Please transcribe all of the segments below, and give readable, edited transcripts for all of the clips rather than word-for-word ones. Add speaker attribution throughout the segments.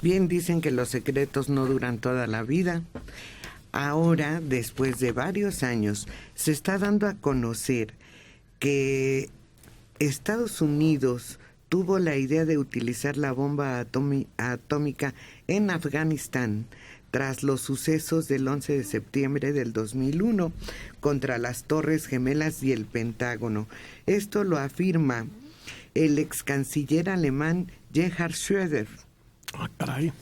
Speaker 1: Bien dicen que los secretos no duran toda la vida. Ahora, después de varios años, se está dando a conocer que Estados Unidos tuvo la idea de utilizar la bomba atómica en Afganistán tras los sucesos del 11 de septiembre del 2001 contra las Torres Gemelas y el Pentágono. Esto lo afirma el ex canciller alemán Gerhard Schröder.
Speaker 2: Caray.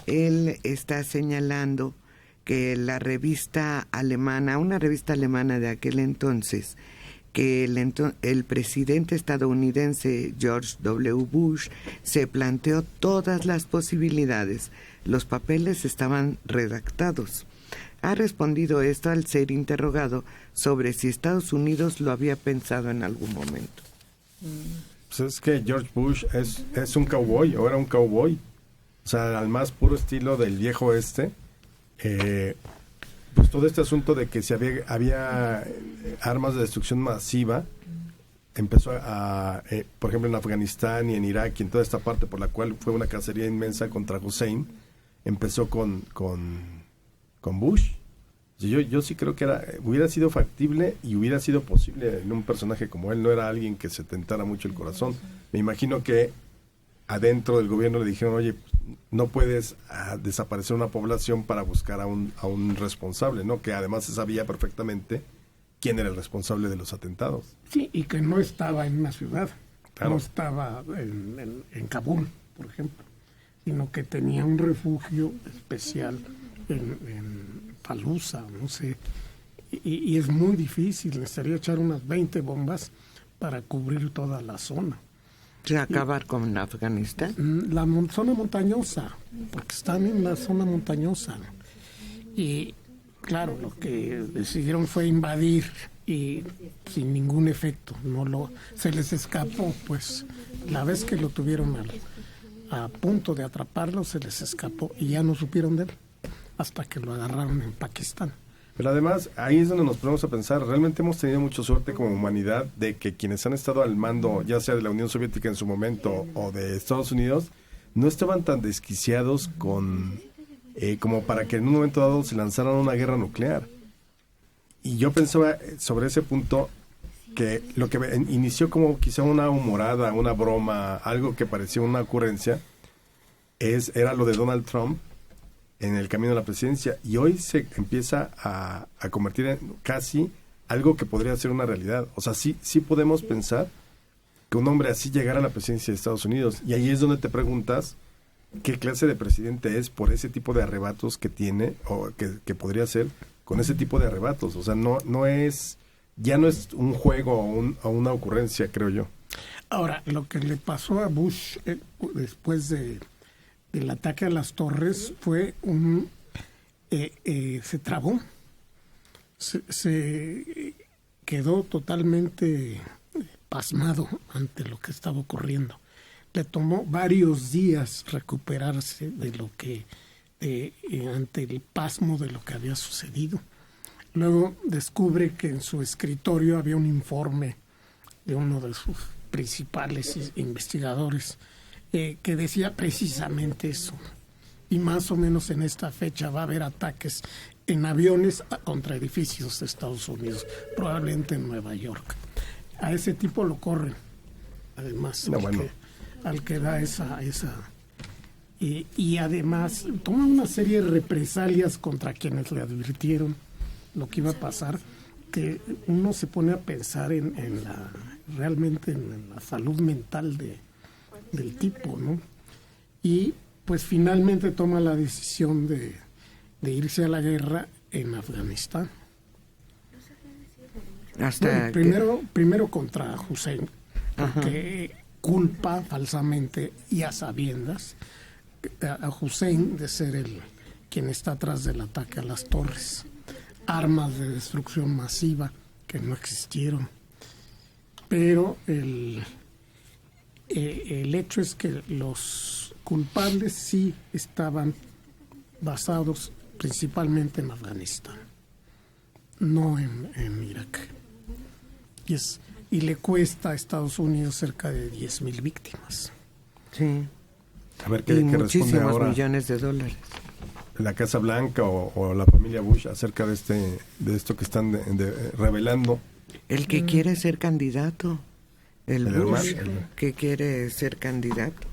Speaker 1: Él está señalando que la revista alemana, una revista alemana de aquel entonces, que el presidente estadounidense George W. Bush se planteó todas las posibilidades. Los papeles estaban redactados. Ha respondido esto al ser interrogado sobre si Estados Unidos lo había pensado en algún momento.
Speaker 3: Pues es que George Bush es un cowboy, o era un cowboy. O sea, al más puro estilo del viejo oeste. Pues todo este asunto de que si había armas de destrucción masiva, empezó por ejemplo, en Afganistán y en Irak y en toda esta parte, por la cual fue una cacería inmensa contra Hussein, empezó con Bush. Yo sí creo que hubiera sido factible y hubiera sido posible en un personaje como él. No era alguien que se tentara mucho el corazón. Me imagino que adentro del gobierno le dijeron, oye, no puedes desaparecer una población para buscar a un responsable, ¿no? Que además se sabía perfectamente quién era el responsable de los atentados.
Speaker 2: Sí, y que no estaba en una ciudad,
Speaker 3: claro.
Speaker 2: No estaba en Kabul, por ejemplo, sino que tenía un refugio especial en Fallujah, no sé, y es muy difícil, necesitaría echar unas 20 bombas para cubrir toda la zona.
Speaker 1: ¿Acabar con Afganistán?
Speaker 2: La zona montañosa, porque están en la zona montañosa. Y claro, lo que decidieron fue invadir y sin ningún efecto. Se les escapó, pues la vez que lo tuvieron a punto de atraparlo, se les escapó y ya no supieron de él hasta que lo agarraron en Pakistán.
Speaker 3: Pero además, ahí es donde nos ponemos a pensar, realmente hemos tenido mucha suerte como humanidad de que quienes han estado al mando, ya sea de la Unión Soviética en su momento o de Estados Unidos, no estaban tan desquiciados como para que en un momento dado se lanzaran una guerra nuclear. Y yo pensaba sobre ese punto que lo que inició como quizá una humorada, una broma, algo que parecía una ocurrencia, era lo de Donald Trump en el camino a la presidencia, y hoy se empieza a convertir en casi algo que podría ser una realidad. O sea, sí podemos pensar que un hombre así llegara a la presidencia de Estados Unidos, y ahí es donde te preguntas qué clase de presidente es por ese tipo de arrebatos que tiene, o que podría ser con ese tipo de arrebatos. O sea, ya no es un juego o una ocurrencia, creo yo.
Speaker 2: Ahora, lo que le pasó a Bush después del ataque a las torres fue se trabó, se quedó totalmente pasmado ante lo que estaba ocurriendo. Le tomó varios días recuperarse ante el pasmo de lo que había sucedido. Luego descubre que en su escritorio había un informe de uno de sus principales investigadores que decía precisamente eso. Y más o menos en esta fecha va a haber ataques en aviones contra edificios de Estados Unidos, probablemente en Nueva York. A ese tipo lo corren, además, al que da esa y además toma una serie de represalias contra quienes le advirtieron lo que iba a pasar, que uno se pone a pensar realmente en la salud mental del tipo, ¿no? Y pues finalmente toma la decisión de irse a la guerra en Afganistán. Primero contra Hussein, porque culpa falsamente y a sabiendas a Hussein de ser quien está atrás del ataque a las torres. Armas de destrucción masiva que no existieron. Pero el hecho es que los culpables sí estaban basados principalmente en Afganistán, no en Irak. Y le cuesta a Estados Unidos cerca de 10,000 víctimas.
Speaker 1: Sí.
Speaker 3: A ver
Speaker 1: y
Speaker 3: qué responde
Speaker 1: muchísimos
Speaker 3: ahora
Speaker 1: millones de dólares.
Speaker 3: la Casa Blanca o la familia Bush acerca de esto que están revelando.
Speaker 1: El que quiere ser candidato, el Bush,
Speaker 3: hermano,
Speaker 1: que quiere ser candidato.